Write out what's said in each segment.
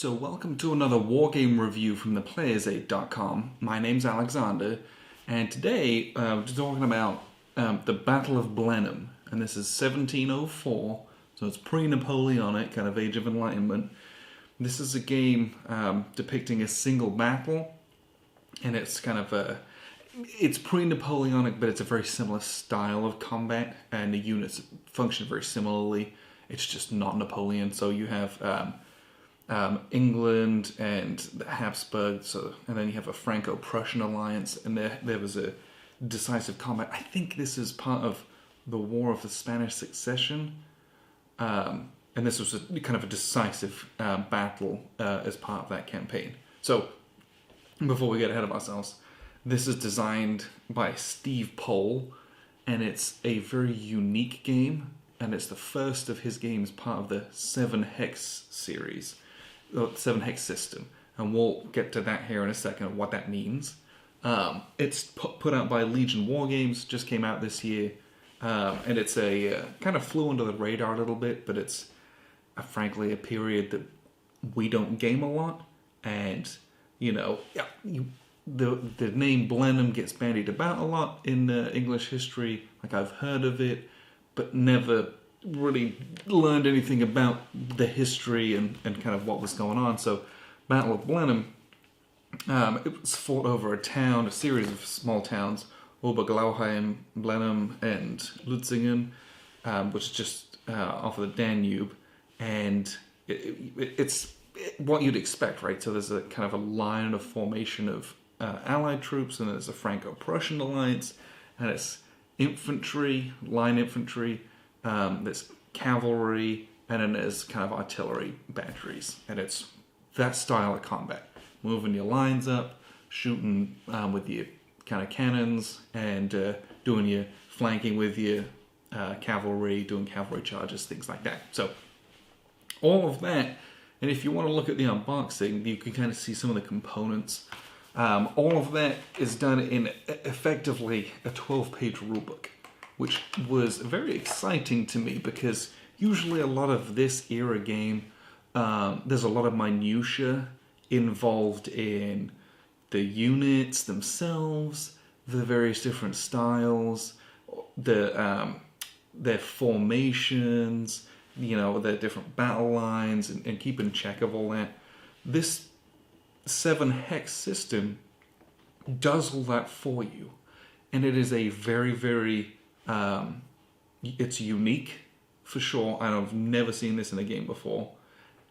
So welcome to another wargame review from theplayersaid.com. My name's Alexander, and today we're talking about the Battle of Blenheim, and this is 1704, so it's pre-Napoleonic, kind of Age of Enlightenment. This is a game depicting a single battle, and it's kind of it's pre-Napoleonic, but it's a very similar style of combat, and the units function very similarly. It's just not Napoleon, so you have England and the Habsburgs, and then you have a Franco-Prussian alliance, and there was a decisive combat. I think this is part of the War of the Spanish Succession, and this was kind of a decisive battle as part of that campaign. So, before we get ahead of ourselves, this is designed by Steve Pohl, and it's a very unique game, and it's the first of his games part of the 7 Hex series. 7 Hex system, and we'll get to that here in a second, what that means. It's put out by Legion Wargames, just came out this year, and it's a kind of flew under the radar a little bit, but it's frankly a period that we don't game a lot, and the name Blenheim gets bandied about a lot in English history. Like, I've heard of it, but never really learned anything about the history and kind of what was going on. So Battle of Blenheim, it was fought over a series of small towns, Oberglauheim, Blenheim, and Lutzingen, which is just off of the Danube, and it's what you'd expect, right? So there's a kind of a line of formation of Allied troops, and there's a Franco-Prussian alliance, and it's infantry, line infantry, there's cavalry, and then there's kind of artillery batteries, and it's that style of combat, moving your lines up, shooting with your kind of cannons, and doing your flanking with your cavalry, doing cavalry charges, things like that. So all of that, and if you want to look at the unboxing, you can kind of see some of the components. All of that is done in effectively a 12-page rulebook, which was very exciting to me because usually a lot of this era game, there's a lot of minutiae involved in the units themselves, the various different styles, their formations, their different battle lines, and keeping track of all that. This 7 Hex system does all that for you, and it is a very, very it's unique for sure, and I've never seen this in a game before,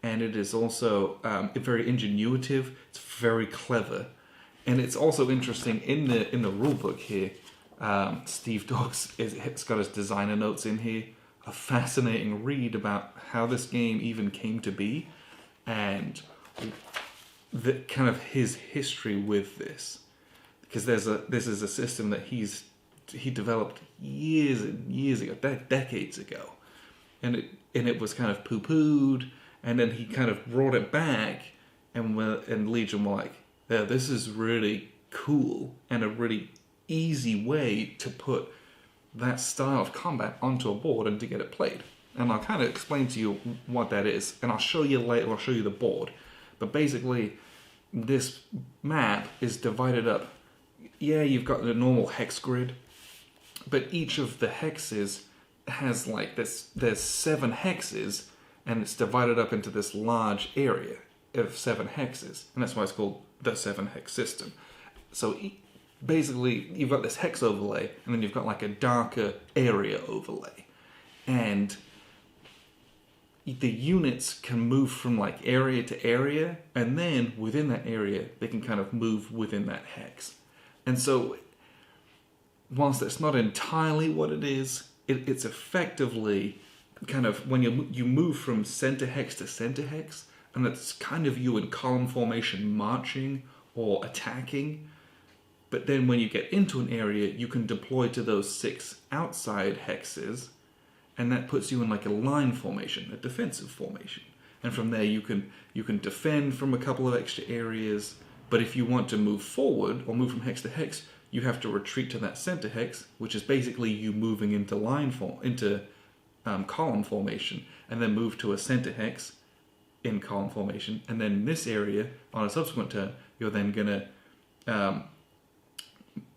and it is also very ingenuitive. It's very clever, and it's also interesting in the rulebook here. Steve Dogs it's got his designer notes in here, a fascinating read about how this game even came to be, and the kind of his history with this, because this is a system that he developed years and years ago, decades ago, and it was kind of poo-pooed, and then he kind of brought it back, and Legion were like, yeah, this is really cool and a really easy way to put that style of combat onto a board and to get it played. And I'll kind of explain to you what that is, and I'll show you later. I'll show you the board, but basically, this map is divided up. Yeah, you've got the normal hex grid, but each of the hexes has like this. There's 7 hexes, and it's divided up into this large area of 7 hexes, and that's why it's called the 7 Hex system. So basically, you've got this hex overlay, and then you've got like a darker area overlay, and the units can move from like area to area, and then within that area, they can kind of move within that hex. And so, whilst it's not entirely what it is, it's effectively kind of when you move from center hex to center hex, and that's kind of you in column formation marching or attacking. But then when you get into an area, you can deploy to those 6 outside hexes, and that puts you in like a line formation, a defensive formation. And from there you can defend from a couple of extra areas, but if you want to move forward or move from hex to hex, you have to retreat to that center hex, which is basically you moving into column formation, and then move to a center hex, in column formation, and then in this area, on a subsequent turn, you're then going to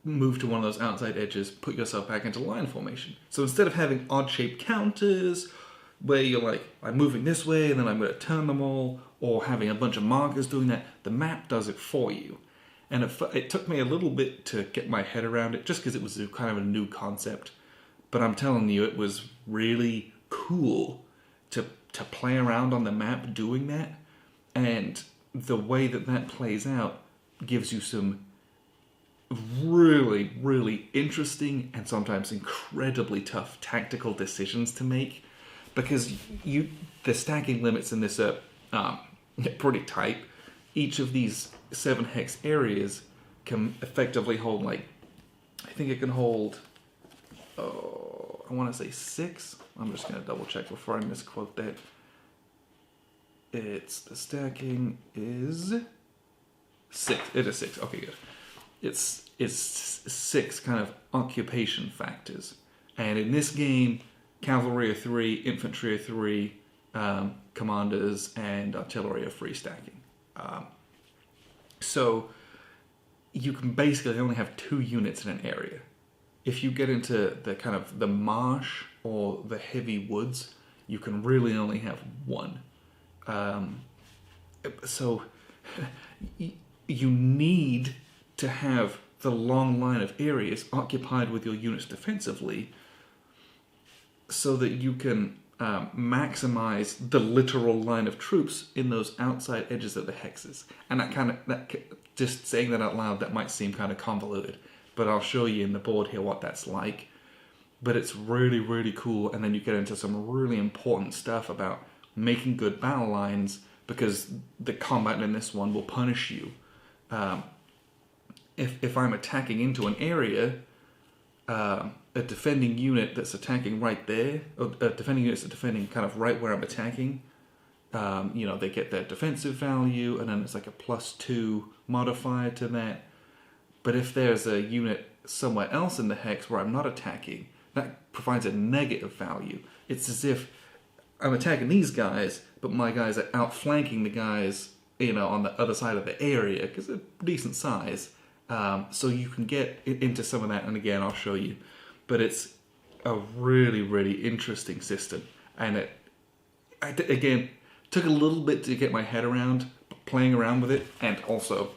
move to one of those outside edges, put yourself back into line formation. So instead of having odd-shaped counters, where you're like, I'm moving this way, and then I'm going to turn them all, or having a bunch of markers doing that, the map does it for you. And it took me a little bit to get my head around it, just because it was kind of a new concept. But I'm telling you, it was really cool to play around on the map doing that. And the way that plays out gives you some really, really interesting and sometimes incredibly tough tactical decisions to make. Because the stacking limits in this are pretty tight. Each of these 7 hex areas can effectively hold, like, I think it can hold, I want to say 6. I'm just going to double check before I misquote that. The stacking is 6. It is 6. Okay, good. It's 6 kind of occupation factors. And in this game, cavalry are 3, infantry are 3, commanders and artillery are free stacking. So you can basically only have 2 units in an area. If you get into the kind of the marsh or the heavy woods, you can really only have 1. So you need to have the long line of areas occupied with your units defensively so that you can maximize the literal line of troops in those outside edges of the hexes. And just saying that out loud, that might seem kind of convoluted, but I'll show you in the board here what that's like. But it's really, really cool, and then you get into some really important stuff about making good battle lines, because the combat in this one will punish you. If I'm attacking into an area, a defending unit that's attacking right there, or a defending unit that's defending kind of right where I'm attacking, they get their defensive value, and then it's like a +2 modifier to that. But if there's a unit somewhere else in the hex where I'm not attacking, that provides a negative value. It's as if I'm attacking these guys, but my guys are outflanking the guys, on the other side of the area, because they're decent size. So you can get into some of that, and again, I'll show you. But it's a really, really interesting system. And again, took a little bit to get my head around playing around with it. And also,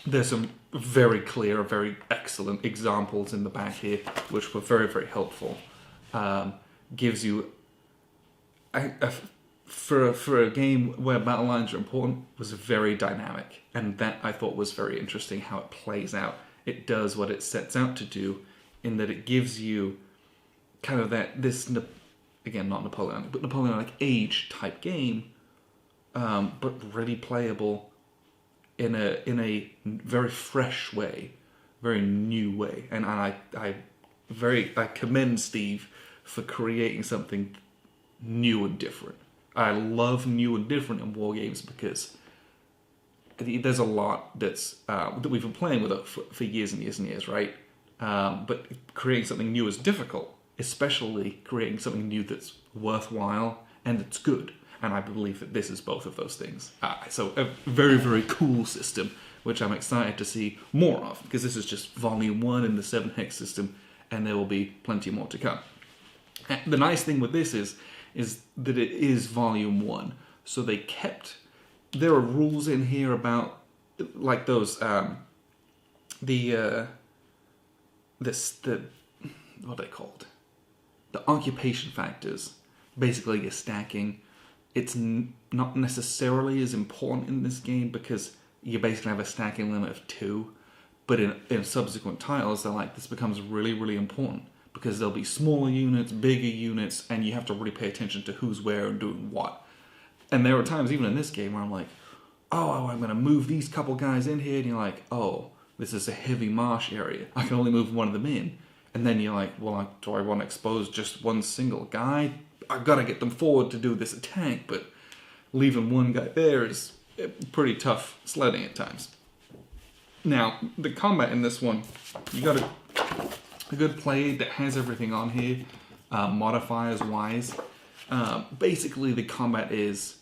there's some very clear, very excellent examples in the back here, which were very, very helpful. Gives you, for a game where battle lines are important, was very dynamic. And that, I thought, was very interesting how it plays out. It does what it sets out to do, in that it gives you kind of again, not Napoleonic, but Napoleonic Age type game, but really playable in a very fresh way, very new way. And I commend Steve for creating something new and different. I love new and different in war games, because there's a lot that we've been playing with it for years and years and years, right? But creating something new is difficult, especially creating something new that's worthwhile and that's good. And I believe that this is both of those things. So a very, very cool system, which I'm excited to see more of, because this is just volume 1 in the 7 hex system, and there will be plenty more to come. And the nice thing with this is that it is volume 1. So there are rules in here about, like those, what are they called? The occupation factors. Basically, you're stacking. It's not necessarily as important in this game, because you basically have a stacking limit of 2. But in subsequent titles, they're like, this becomes really, really important, because there'll be smaller units, bigger units, and you have to really pay attention to who's where and doing what. And there are times, even in this game, where I'm like, oh, I'm going to move these couple guys in here, and you're like, oh, this is a heavy marsh area. I can only move one of them in. And then you're like, well, do I want to expose just one single guy? I've got to get them forward to do this attack, but leaving one guy there is pretty tough sledding at times. Now, the combat in this one, you got a good play that has everything on here, modifiers-wise. Basically, the combat is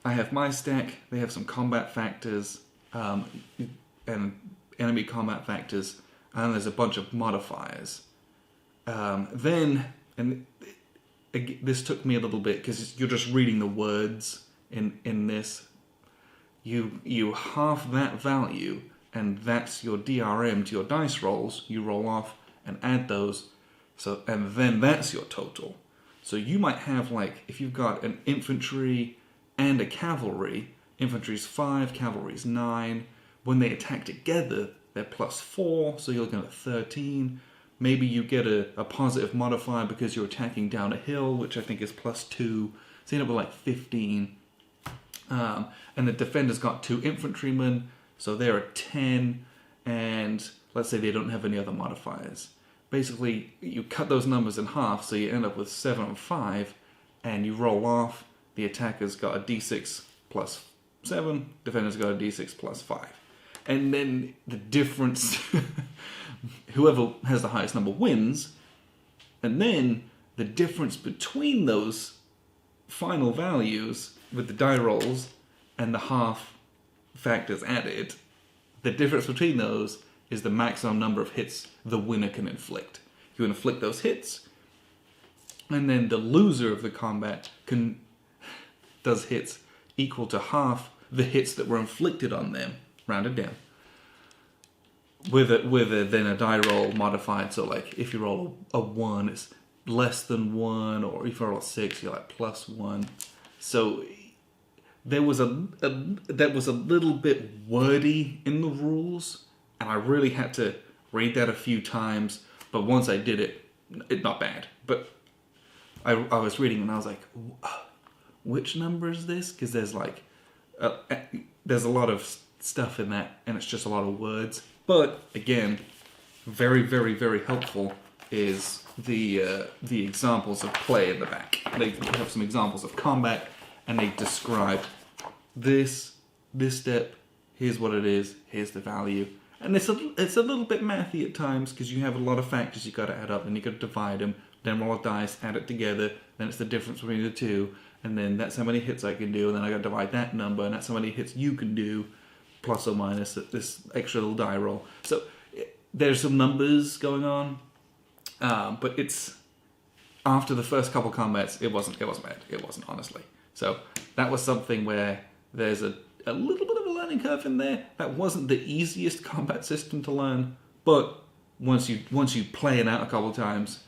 I have my stack. They have some combat factors and enemy combat factors, and there's a bunch of modifiers. This took me a little bit because you're just reading the words in this. You half that value, and that's your DRM to your dice rolls. You roll off and add those, and then that's your total. So you might have, like, if you've got an infantry and a cavalry, infantry's 5, cavalry's 9. When they attack together, they're +4, so you're looking at 13. Maybe you get a positive modifier because you're attacking down a hill, which I think is +2. So you end up with like 15. And the defender's got 2 infantrymen, so they're at 10. And let's say they don't have any other modifiers. Basically, you cut those numbers in half, so you end up with 7 and 5, and you roll off. The attacker's got a d6 +7, defender's got a d6 +5. And then the difference, whoever has the highest number wins, and then the difference between those final values with the die rolls and the half factors added, the difference between those is the maximum number of hits the winner can inflict. You inflict those hits, and then the loser of the combat does hits equal to half the hits that were inflicted on them, rounded down. With then a die roll modified, so like if you roll a 1, it's less than 1, or if you roll a 6, you're like +1. So that was a little bit wordy in the rules, and I really had to read that a few times. But once I did it, it's not bad. But I was reading and I was like, which number is this? Because there's a lot of stuff in that, and it's just a lot of words. But again, very, very, very helpful is the examples of play in the back. They have some examples of combat, and they describe this step. Here's what it is. Here's the value. And it's a little bit mathy at times because you have a lot of factors you got to add up, and you got to divide them. Then roll a dice, add it together. Then it's the difference between the two, and then that's how many hits I can do. And then I got to divide that number, and that's how many hits you can do, plus or minus this extra little die roll. So there's some numbers going on, but it's after the first couple combats, it wasn't bad. It wasn't, honestly. So that was something where there's a little bit of a learning curve in there. That wasn't the easiest combat system to learn, but once you play it out a couple of times,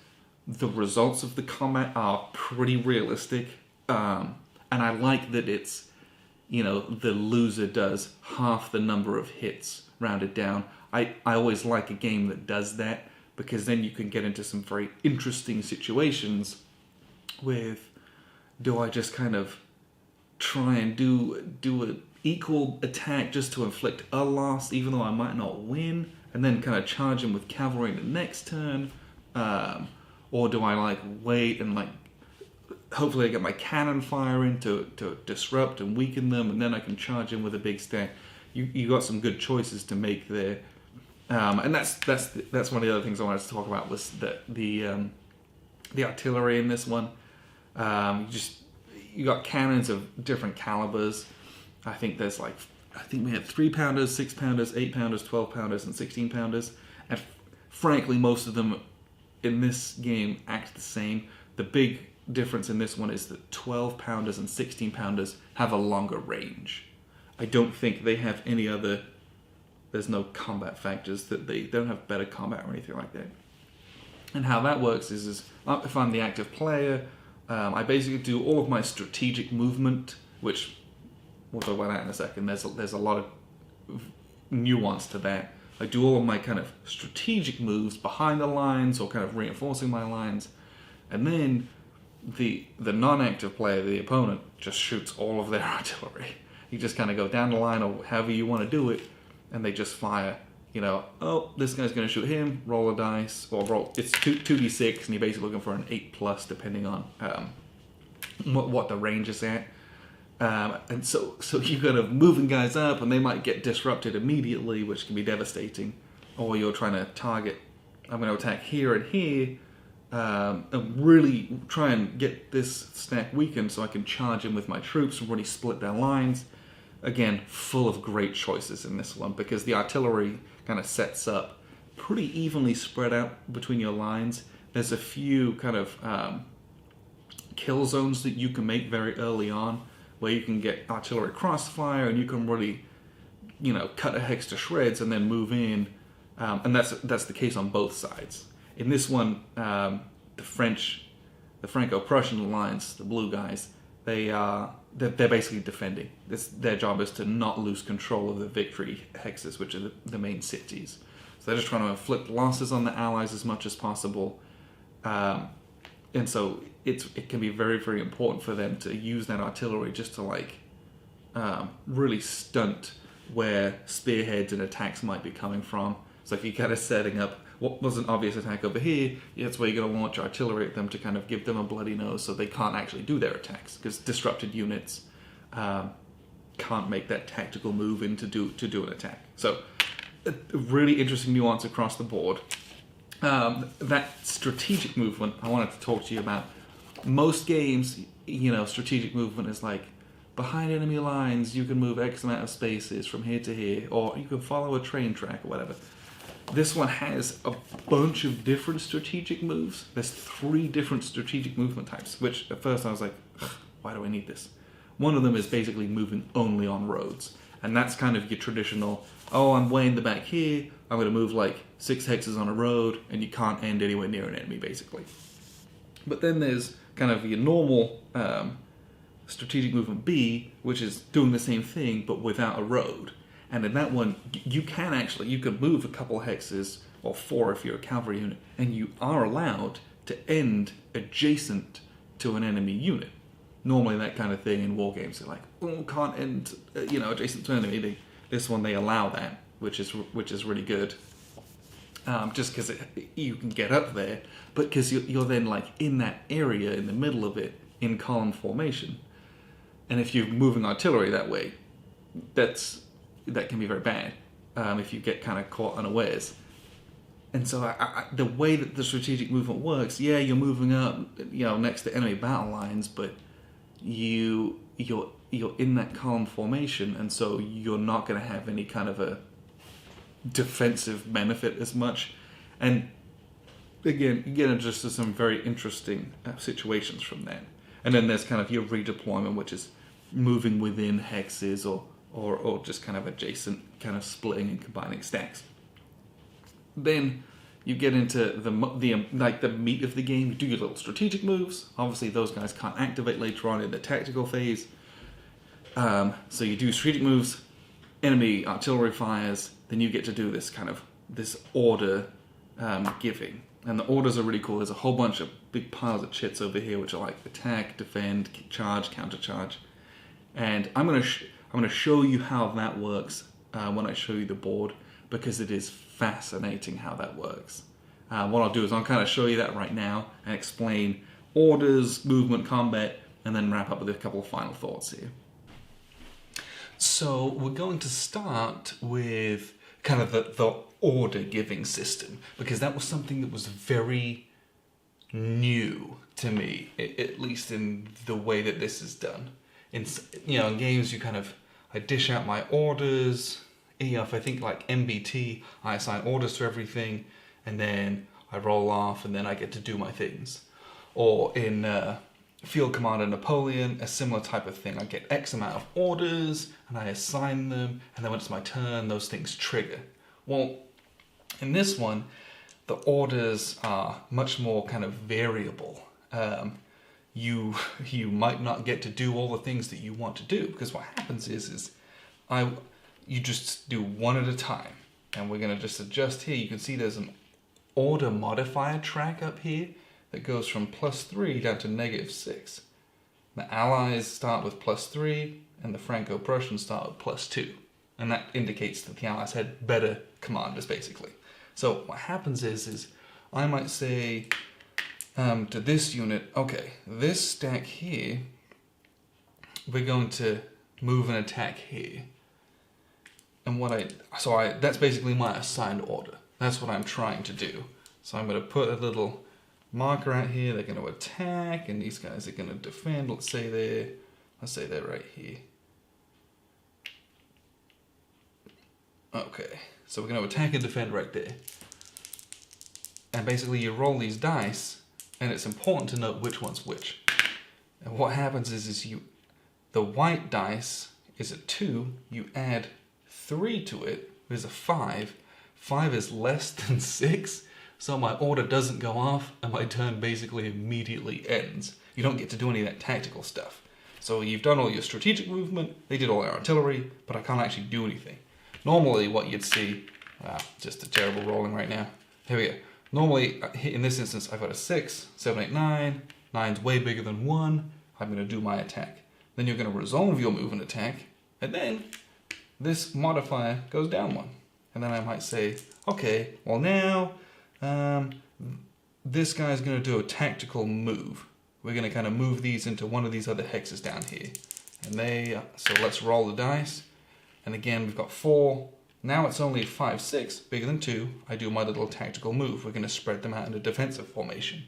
the results of the combat are pretty realistic. And I like that it's, the loser does half the number of hits rounded down. I always like a game that does that, because then you can get into some very interesting situations with, do I just kind of try and do an equal attack just to inflict a loss, even though I might not win, and then kind of charge him with cavalry in the next turn? Or do I wait and hopefully I get my cannon fire in to disrupt and weaken them, and then I can charge in with a big stack? You got some good choices to make there, and that's one of the other things I wanted to talk about was the artillery in this one. You got cannons of different calibers. I think we had 3-pounders, 6-pounders, 8-pounders, 12-pounders, and 16-pounders, and frankly, most of them in this game act the same. The big difference in this one is that 12-pounders and 16-pounders have a longer range. I don't think they have any other. There's no combat factors that they don't have better combat or anything like that. And how that works is if I'm the active player, I basically do all of my strategic movement, which we'll talk about that in a second. There's a lot of nuance to that. I do all of my kind of strategic moves behind the lines or kind of reinforcing my lines, and then the non-active player, the opponent, just shoots all of their artillery. You just kind of go down the line or however you want to do it, and they just fire. This guy's going to shoot him, roll a dice, or roll, it's 2d6, and you're basically looking for an 8+, depending on what the range is at. And so you've got to moving guys up, and they might get disrupted immediately, which can be devastating. Or you're trying to target, I'm going to attack here and here, and really try and get this stack weakened so I can charge in with my troops and really split their lines. Again, full of great choices in this one because the artillery kind of sets up pretty evenly spread out between your lines. There's a few kind of kill zones that you can make very early on where you can get artillery crossfire and you can really, cut a hex to shreds and then move in. And that's the case on both sides. In this one, the Franco-Prussian alliance, the blue guys, they're basically defending. Their job is to not lose control of the victory hexes, which are the main cities. So they're just trying to inflict losses on the allies as much as possible. And so it can be very, very important for them to use that artillery just to really stunt where spearheads and attacks might be coming from. So if you're kind of setting up what was an obvious attack over here, that's where you're going to launch artillery at them to kind of give them a bloody nose so they can't actually do their attacks, because disrupted units can't make that tactical move in to do an attack. So a really interesting nuance across the board. That strategic movement I wanted to talk to you about. Most games, strategic movement is like, behind enemy lines, you can move X amount of spaces from here to here, or you can follow a train track or whatever. This one has a bunch of different strategic moves. There's 3 different strategic movement types, which at first I was like, why do I need this? One of them is basically moving only on roads. And that's kind of your traditional, I'm way in the back here, I'm going to move like 6 hexes on a road, and you can't end anywhere near an enemy, basically. But then there's kind of your normal strategic movement B, which is doing the same thing, but without a road. And in that one, you can move a couple hexes, or 4 if you're a cavalry unit, and you are allowed to end adjacent to an enemy unit. Normally that kind of thing in war games, they're like, can't end, adjacent to an enemy. This one, they allow that, which is really good. Just because you can get up there, but because you're then in that area in the middle of it, in column formation. And if you're moving artillery that way, that can be very bad if you get kind of caught unawares. And so the way that the strategic movement works, you're moving up, next to enemy battle lines, but you're in that column formation, and so you're not going to have any kind of a defensive benefit as much. And again, you get into just some very interesting situations from that. And then there's kind of your redeployment, which is moving within hexes or just kind of adjacent, kind of splitting and combining stacks. Then you get into the meat of the game. You do your little strategic moves. Obviously, those guys can't activate later on in the tactical phase. So you do strategic moves, enemy artillery fires, then you get to do this order giving. And the orders are really cool. There's a whole bunch of big piles of chits over here, which are like attack, defend, charge, countercharge. And I'm going to show you how that works when I show you the board, because it is fascinating how that works. What I'll do is I'll kind of show you that right now and explain orders, movement, combat, and then wrap up with a couple of final thoughts here. So we're going to start with kind of the order giving system, because that was something that was very new to me, at least in the way that this is done. In games, I dish out my orders. If I think like MBT, I assign orders to everything, and then I roll off, and then I get to do my things. Or in Field Commander Napoleon, a similar type of thing. I get X amount of orders, and I assign them, and then when it's my turn, those things trigger. Well, in this one, the orders are much more kind of variable. You might not get to do all the things that you want to do, because what happens is you just do one at a time. And we're going to just adjust here. You can see there's an order modifier track up here that goes from +3 down to -6. The Allies start with +3, and the Franco-Prussians start with +2. And that indicates that the Allies had better commanders, basically. So what happens is I might say to this unit, okay, this stack here, we're going to move and attack here. And that's basically my assigned order. That's what I'm trying to do. So I'm going to put a little marker out here. They're going to attack, and these guys are going to defend. Let's say they're right here. Okay, so we're going to attack and defend right there. And basically you roll these dice, and it's important to note which one's which. And what happens is the white dice is a 2, you add 3 to it, there's a 5. 5 is less than 6, so my order doesn't go off, and my turn basically immediately ends. You don't get to do any of that tactical stuff. So you've done all your strategic movement, they did all their artillery, but I can't actually do anything. Normally what you'd see, just a terrible rolling right now. Here we go. Normally, in this instance, I've got a 6, 7, 8, 9. 9's way bigger than 1. I'm going to do my attack. Then you're going to resolve your move and attack, and then this modifier goes down 1. And then I might say, okay, well now, this guy's going to do a tactical move. We're going to kind of move these into one of these other hexes down here. And so let's roll the dice. And again, we've got 4. Now it's only 5, 6, bigger than 2. I do my little tactical move. We're going to spread them out in a defensive formation.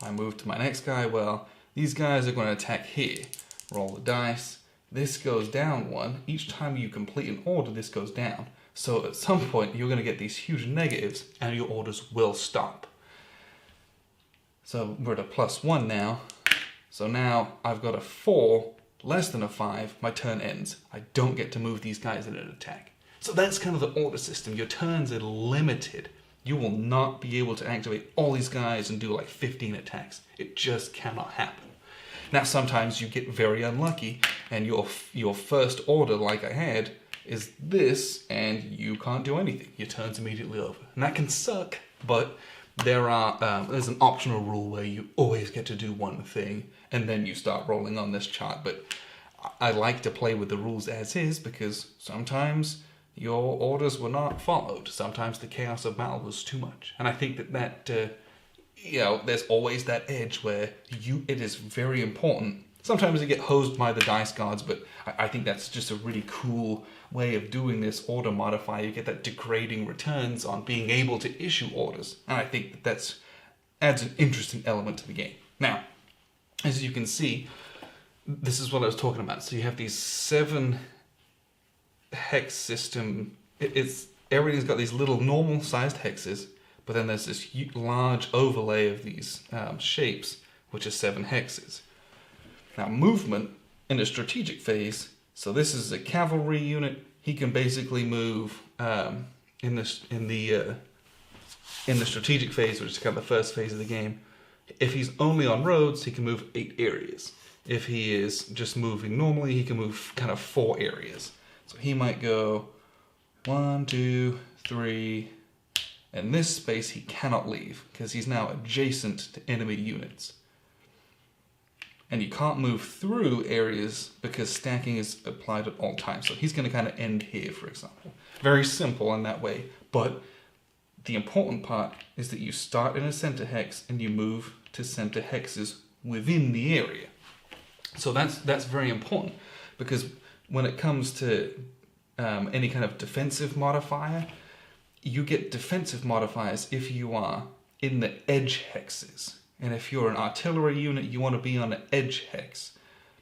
I move to my next guy. Well, these guys are going to attack here. Roll the dice. This goes down 1. Each time you complete an order, this goes down. So at some point, you're going to get these huge negatives, and your orders will stop. So we're at a +1 now. So now I've got a 4, less than a 5, my turn ends. I don't get to move these guys in an attack. So that's kind of the order system. Your turns are limited. You will not be able to activate all these guys and do like 15 attacks. It just cannot happen. Now sometimes you get very unlucky, and your first order, like I had, is this, and you can't do anything. Your turn's immediately over. And that can suck, but there's an optional rule where you always get to do one thing, and then you start rolling on this chart. But I like to play with the rules as is, because sometimes your orders were not followed. Sometimes the chaos of battle was too much. And I think that there's always that edge where it is very important. Sometimes you get hosed by the dice gods, but I think that's just a really cool way of doing this order modifier. You get that degrading returns on being able to issue orders. And I think that adds an interesting element to the game. Now, as you can see, this is what I was talking about. So you have these 7 hex system. Everything's got these little normal sized hexes, but then there's this large overlay of these shapes, which are 7 hexes. Now movement in a strategic phase, so this is a cavalry unit. He can basically move in the strategic phase, which is kind of the first phase of the game. If he's only on roads, he can move 8 areas. If he is just moving normally, he can move kind of 4 areas. So he might go 1, 2, 3, and this space he cannot leave because he's now adjacent to enemy units. And you can't move through areas because stacking is applied at all times. So he's going to kind of end here, for example. Very simple in that way. But the important part is that you start in a center hex and you move to center hexes within the area. So that's very important, because when it comes to any kind of defensive modifier, you get defensive modifiers if you are in the edge hexes. And if you're an artillery unit, you want to be on an edge hex,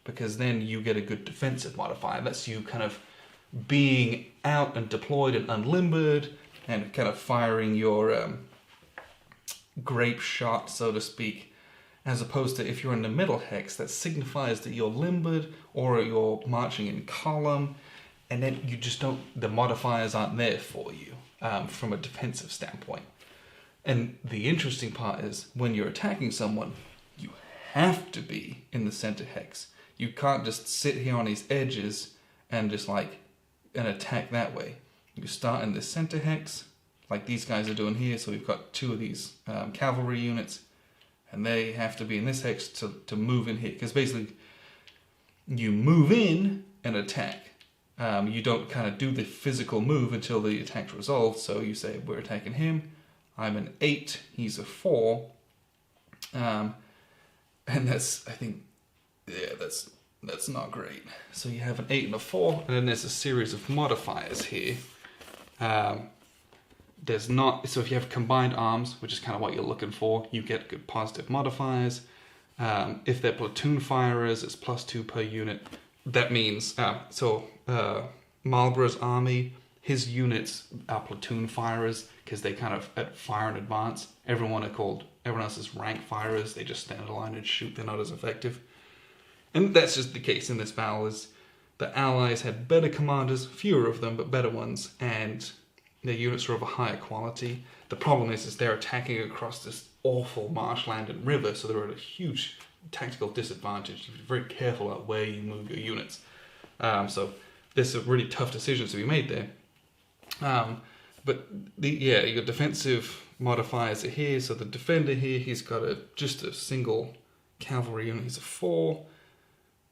because then you get a good defensive modifier. That's you kind of being out and deployed and unlimbered and kind of firing your grape shot, so to speak, as opposed to if you're in the middle hex, that signifies that you're limbered or you're marching in column, and then you just don't, the modifiers aren't there for you from a defensive standpoint. And the interesting part is when you're attacking someone, you have to be in the center hex. You can't just sit here on these edges and just and attack that way. You start in the center hex, like these guys are doing here. So we've got 2 of these cavalry units, and they have to be in this hex to move in here. Because basically, you move in and attack. You don't kind of do the physical move until the attack's resolved. So you say, we're attacking him. I'm an 8, he's a 4, and that's, I think, yeah, that's not great. So you have an 8 and a 4, and then there's a series of modifiers here. there's not, so if you have combined arms, which is kind of what you're looking for, you get good positive modifiers. If they're platoon firers, it's +2 per unit. That means, Marlborough's army, his units are platoon firers because they kind of fire in advance. Everyone else is rank firers. They just stand in line and shoot. They're not as effective. And that's just the case in this battle. Is the Allies had better commanders, fewer of them, but better ones, and their units are of a higher quality. The problem is they're attacking across this awful marshland and river, so they're at a huge tactical disadvantage. You have to be very careful about where you move your units. So there's some really tough decisions to be made there. But your defensive modifiers are here. So the defender here, he's got just a single cavalry unit. He's a 4.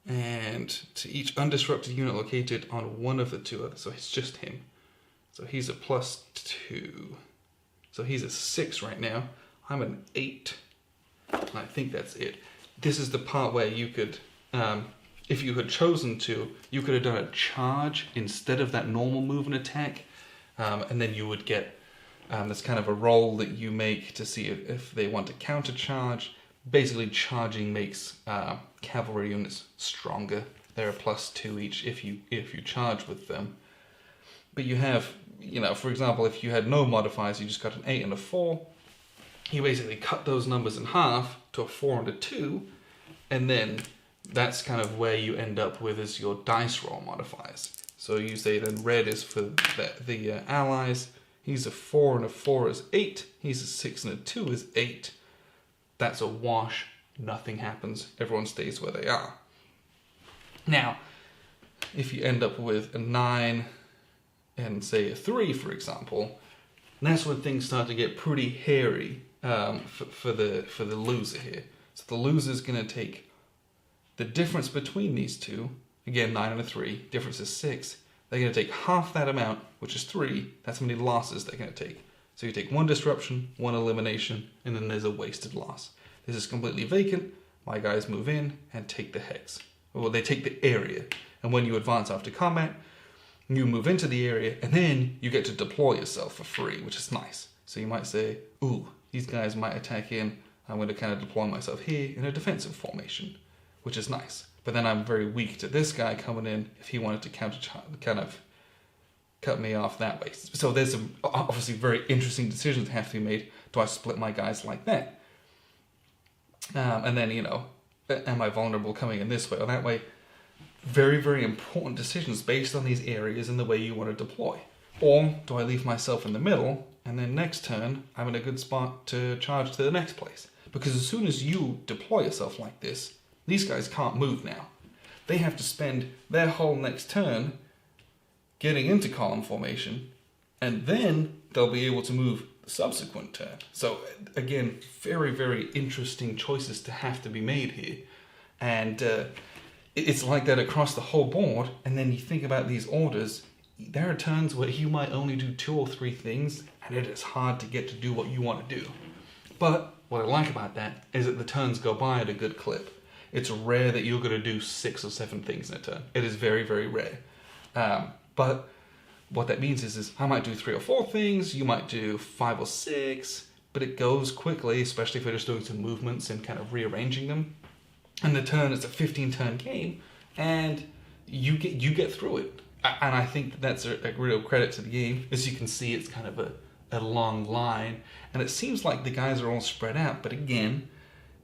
And to each undisrupted unit located on one of the two others. So it's just him. So he's a +2. So he's a 6 right now. I'm an 8. I think that's it. This is the part where you could, if you had chosen to, you could have done a charge instead of that normal move and attack. And then you would get, that's kind of a roll that you make to see if they want to counter charge. Basically, charging makes cavalry units stronger. They're a +2 each if you charge with them. But you have, for example, if you had no modifiers, you just got an 8 and a 4. You basically cut those numbers in half to a 4 and a 2, and then that's kind of where you end up with as your dice roll modifiers. So you say then red is for the Allies. He's a 4 and a 4 is 8. He's a 6 and a 2 is 8. That's a wash. Nothing happens. Everyone stays where they are. Now, if you end up with a 9 and say a 3, for example, that's when things start to get pretty hairy for the loser here. So the loser's going to take the difference between these two. Again, 9 and a 3. Difference is 6. They're going to take half that amount, which is 3. That's how many losses they're going to take. So you take 1 disruption, 1 elimination, and then there's a wasted loss. This is completely vacant. My guys move in and take the hex. Well, they take the area. And when you advance after combat, you move into the area, and then you get to deploy yourself for free, which is nice. So you might say, ooh, these guys might attack in. I'm going to kind of deploy myself here in a defensive formation, which is nice. But then I'm very weak to this guy coming in if he wanted to kind of cut me off that way. So there's some obviously very interesting decisions that have to be made. Do I split my guys like that? And then, am I vulnerable coming in this way or that way? Very, very important decisions based on these areas and the way you want to deploy. Or do I leave myself in the middle and then next turn I'm in a good spot to charge to the next place? Because as soon as you deploy yourself like this, these guys can't move now. They have to spend their whole next turn getting into column formation, and then they'll be able to move the subsequent turn. So again, very, very interesting choices to have to be made here. And it's like that across the whole board. And then you think about these orders, there are turns where you might only do 2 or 3 things, and it is hard to get to do what you want to do. But what I like about that is that the turns go by at a good clip. It's rare that you're going to do 6 or 7 things in a turn. It is very, very rare. But what that means is I might do 3 or 4 things, you might do 5 or 6, but it goes quickly, especially if you're just doing some movements and kind of rearranging them. And the turn is a 15-turn game, and you get through it. And I think that's a real credit to the game. As you can see, it's kind of a long line, and it seems like the guys are all spread out, but again,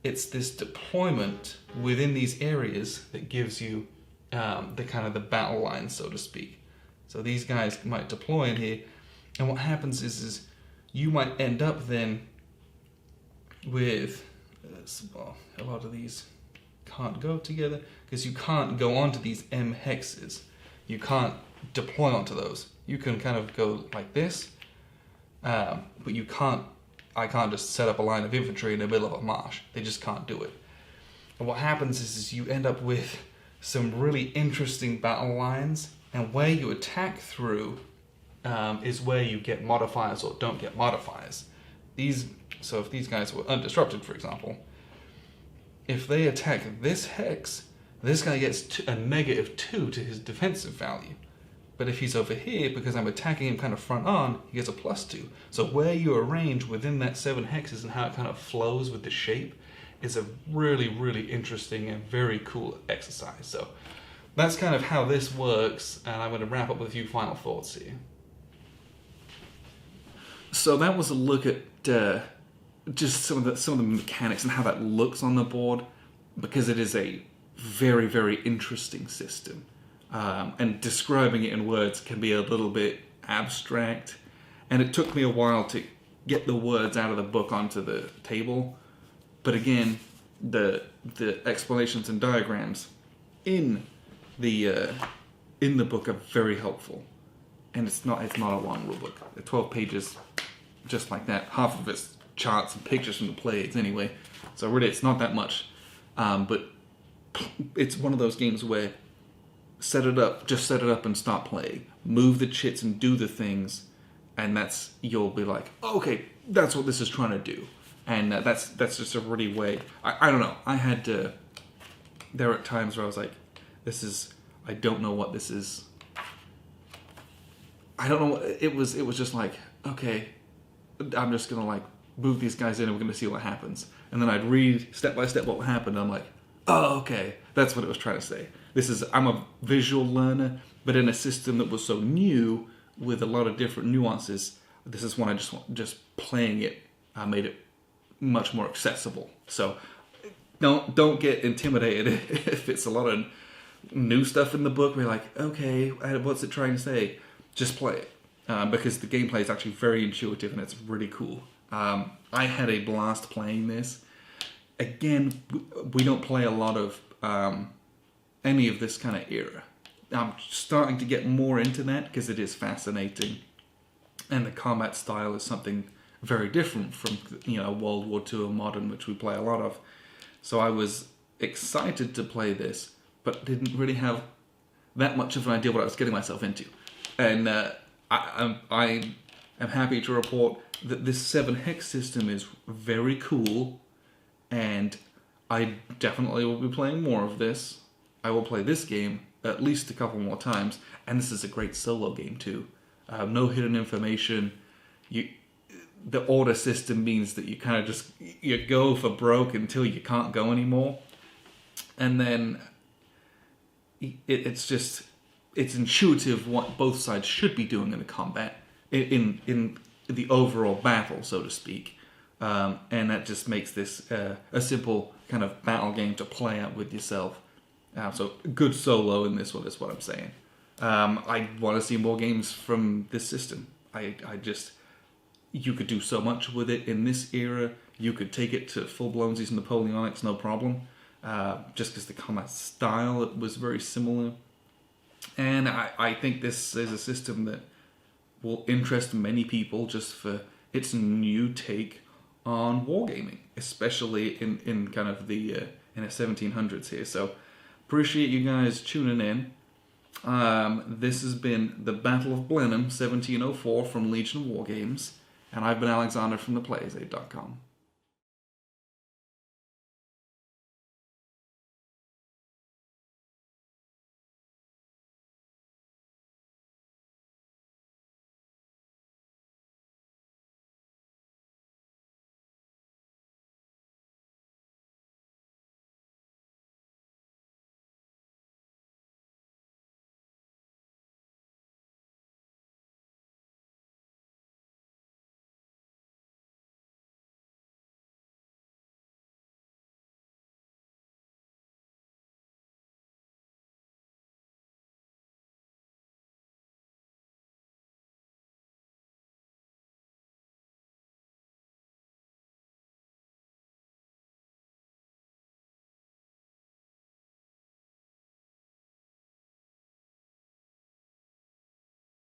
it's this deployment within these areas that gives you the kind of the battle line, so to speak. So these guys might deploy in here, and what happens is you might end up then with a lot of these can't go together because you can't go onto these M hexes. You can't deploy onto those. You can kind of go like this, but you can't. I can't just set up a line of infantry in the middle of a marsh. They just can't do it. And what happens is you end up with some really interesting battle lines, and where you attack through is where you get modifiers or don't get modifiers. So if these guys were undisrupted, for example, if they attack this hex, this guy gets a -2 to his defensive value. But if he's over here, because I'm attacking him kind of front on, he gets a +2. So where you arrange within that 7 hexes and how it kind of flows with the shape is a really, really interesting and very cool exercise. So that's kind of how this works, and I'm going to wrap up with a few final thoughts here. So that was a look at just some of the mechanics and how that looks on the board, because it is a very, very interesting system. And describing it in words can be a little bit abstract, and it took me a while to get the words out of the book onto the table. But again, the explanations and diagrams in the book are very helpful, and it's not a long rule book. 12 pages, just like that. Half of it's charts and pictures from the plays, anyway. So really, it's not that much. But it's one of those games where just set it up and start playing. Move the chits and do the things, and you'll be like, oh, okay, that's what this is trying to do. And that's just a really way. I don't know. I had to. There were times where I was like, I don't know what this is. I don't know. It was just like, okay, I'm just gonna like move these guys in and we're gonna see what happens. And then I'd read step by step what happened. And I'm like, oh, okay, that's what it was trying to say. I'm a visual learner, but in a system that was so new with a lot of different nuances, this is when I just playing it, I made it much more accessible. So don't get intimidated if it's a lot of new stuff in the book. We're like, okay, what's it trying to say? Just play it, because the gameplay is actually very intuitive and it's really cool. I had a blast playing this. Again, we don't play a lot of any of this kind of era. I'm starting to get more into that because it is fascinating, and the combat style is something very different from World War II or modern, which we play a lot of. So I was excited to play this, but didn't really have that much of an idea what I was getting myself into. And I am happy to report that this 7 hex system is very cool, and I definitely will be playing more of this. I will play this game at least a couple more times, and this is a great solo game too. No hidden information. The order system means that you kind of just you go for broke until you can't go anymore, and then it's intuitive what both sides should be doing in the combat, in the overall battle, so to speak, and that just makes this a simple kind of battle game to play out with yourself. So good solo in this one is what I'm saying. I want to see more games from this system. You could do so much with it in this era. You could take it to full-blown Napoleonics, no problem. Just because the combat style was very similar. And I think this is a system that will interest many people just for its new take on wargaming, especially in kind of the in the 1700s here. So appreciate you guys tuning in. This has been the Battle of Blenheim 1704 from Legion Wargames, and I've been Alexander from theplayersaid.com.